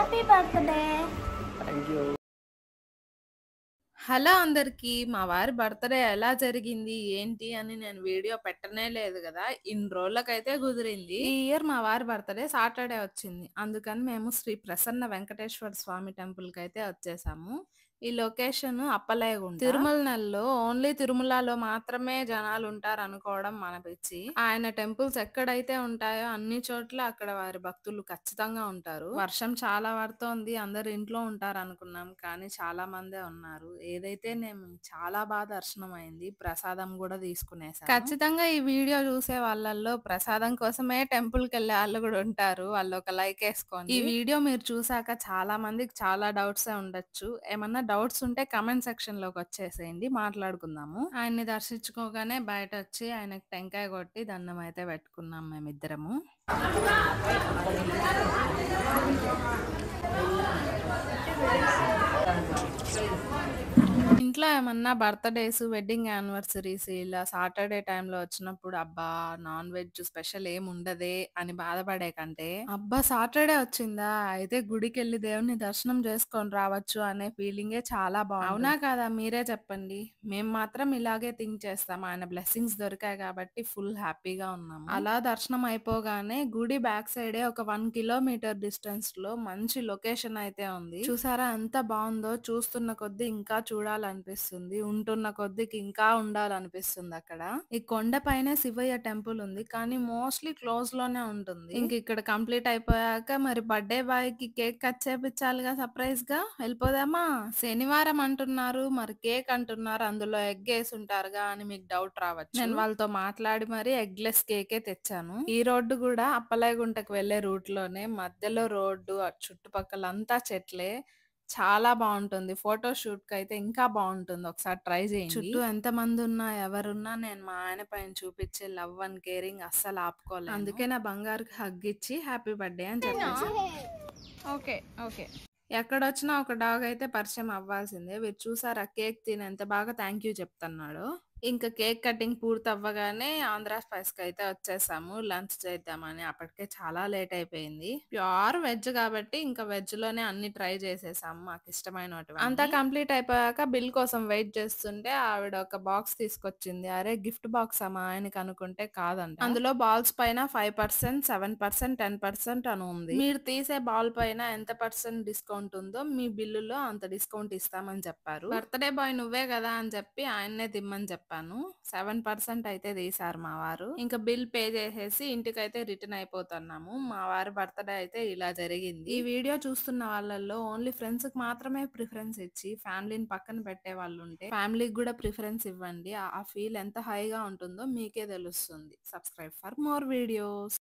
Happy birthday. Thank you. Hello అందరికీ! మా వారి బర్త్‌డే ఎలా జరిగింది, ఏంటి అని నేను వీడియో పెట్టనే లేదు గదా! ఇన్ని రోజులకైతే కుదిరింది. ఈ ఇయర్ మా వారి బర్త్‌డే సాటర్‌డే వచ్చింది. అందుకని మేము శ్రీ ప్రసన్న వెంకటేశ్వర స్వామి టెంపుల్‌కైతే వచ్చేసాము. ఈ లొకేషన్ అప్పలేగుంట. తిరుమల నెలలో ఓన్లీ తిరుమలలో మాత్రమే జనాలుంటారనుకోవడం మన పిచ్చి. ఆయన టెంపుల్స్ ఎక్కడైతే ఉంటాయో అన్ని చోట్ల అక్కడ వారి భక్తులు ఖచ్చితంగా ఉంటారు. వర్షం చాలా పడుతోంది. అందరూ ఇంట్లో ఉంటారనుకున్నాం. కానీ చాలా మందే ఉన్నారు. ఏదైతేనేమి చాలా బాగా దర్శనం అయింది. ప్రసాదం కూడా తీసుకునేసాము. ఖచ్చితంగా ఈ వీడియో చూసే వాళ్ళల్లో ప్రసాదం కోసమే టెంపుల్‌కెళ్ళే వాళ్ళు కూడా ఉంటారు. వాళ్ళు ఒక లైక్ ఏసుకోండి. ఈ వీడియో మీరు చూసాక చాలా మందికి చాలా డౌట్సే ఉండొచ్చు. ఏమన్నా డౌట్స్ ఉంటే కామెంట్ సెక్షన్‌లోకి వచ్చేసేయండి. మాట్లాడుకుందాము. ఆయన్ని దర్శించుకోగానే బయటొచ్చి ఆయనకి టెంకాయ కొట్టి దండం అయితే పెట్టుకున్నాం మేమిద్దరము. ఇంట్లో ఏమన్నా బర్త్‌డేస్, వెడ్డింగ్ యానివర్సరీస్ ఇలా సాటర్‌డే టైమ్‌లో వచ్చినప్పుడు అబ్బా! నాన్ వెజ్ స్పెషల్ ఏముండదే అని బాధపడే కంటే, అబ్బా! సాటర్‌డే వచ్చిందా! అయితే గుడికెళ్ళి దేవుడిని దర్శనం చేసుకొని రావచ్చు అనే ఫీలింగే చాలా బావుంటుంది. అవునా కాదా? మీరే చెప్పండి. మేము మాత్రం ఇలాగే థింక్ చేస్తాం. ఆయన బ్లెస్సింగ్స్ దొరికాయి కాబట్టి ఫుల్ హ్యాపీగా ఉన్నాము. అలా దర్శనం అయిపోగానే గుడి బ్యాక్ సైడే ఒక 1 కిలోమీటర్ డిస్టెన్స్‌లో మంచి లొకేషన్ అయితే ఉంది. చూసారా ఎంత బావుందో! చూస్తున్న కొద్దీ ఇంకా చూడాలనిపిస్తుంది. ఉంటున్న కొద్దికి ఇంకా ఉండాలనిపిస్తుంది అక్కడ. ఈ కొండ పైనే శివయ్య టెంపుల్ ఉంది. కానీ మోస్ట్‌లీ క్లోజ్‌లోనే ఉంటుంది. ఇంక ఇక్కడ కంప్లీట్ అయిపోయాక మరి బర్త్‌డే బాయ్‌కి కేక్ కట్ చేపిచ్చాలిగా సర్ప్రైజ్‌గా. వెళ్ళిపోదామా? శనివారం అంటున్నారు. మరి కేక్ అంటున్నారు. అందులో ఎగ్ ఏసుంటారుగా అని మీకు డౌట్ రావచ్చు. నేను వాళ్ళతో మాట్లాడి మరి ఎగ్‌లెస్ కేకే తెచ్చాను. ఈ రోడ్డు గూడా అప్పలాయగుంటకి వెళ్ళే రూట్‌లోనే మధ్యలో రోడ్డు చుట్టుపక్కలంతా చెట్లే. చాలా బావుంటుంది. ఫోటో షూట్‌కయితే ఇంకా బావుంటుంది. ఒకసారి ట్రై చేయండి. చుట్టూ ఎంతమందున్నా, ఎవరున్నా నేను మా ఆయన పైన చూపిచ్చే లవ్ అండ్ కేరింగ్ అస్సలు ఆపుకోలేను. అందుకే నా బంగారుకి హగ్ ఇచ్చి హ్యాపీ బర్త్‌డే అని చెప్పేసాను. ఓకే. ఓకే. ఎక్కడొచ్చినా ఒక డాగ్ అయితే పరిచయం అవ్వాల్సిందే. మీరు చూసారా కేక్ తిని ఎంత బాగా థాంక్ యూ చెప్తున్నాడో. ఇంక కేక్ కటింగ్ పూర్తవ్వగానే ఆంధ్ర స్పైస్‌కయితే వచ్చేసాము. లంచ్ చేద్దామని. అప్పటికే చాలా లేట్ అయిపోయింది. ప్యూర్ వెజ్ కాబట్టి ఇంకా వెజ్‌లోనే అన్ని ట్రై చేసేసాము మాకిష్టమైనటివన్నీ. అంతా కంప్లీట్ అయిపోయాక బిల్ కోసం వెయిట్ చేస్తుంటే ఆవిడ ఒక బాక్స్ తీసుకొచ్చింది. అరే! గిఫ్ట్ బాక్సా మా ఆయనకి అనుకుంటే కాదంట. అందులో బాల్స్ పైన 5%, 7%, 10% అని ఉంది. మీరు తీసే బాల్ పైన ఎంత పర్సెంట్ డిస్కౌంట్ ఉందో మీ బిల్లులో అంత డిస్కౌంట్ ఇస్తామని చెప్పారు. బర్త్‌డే బాయ్ నువ్వే కదా అని చెప్పి ఆయన్నే తిమ్మని చెప్పాను. 7% అయితే తీశారు మా వారు. ఇంకా బిల్ పే చేసేసి ఇంటికైతే రిటర్న్ అయిపోతున్నాము. మా వారి బర్త్‌డే అయితే ఇలా జరిగింది. ఈ వీడియో చూస్తున్న వాళ్ళల్లో ఓన్లీ ఫ్రెండ్స్‌కి మాత్రమే ప్రిఫరెన్స్ ఇచ్చి ఫ్యామిలీని పక్కన పెట్టే వాళ్ళుంటే ఫ్యామిలీకి కూడా ప్రిఫరెన్స్ ఇవ్వండి. ఆ ఫీల్ ఎంత హైగా ఉంటుందో మీకే తెలుస్తుంది. Subscribe for more videos.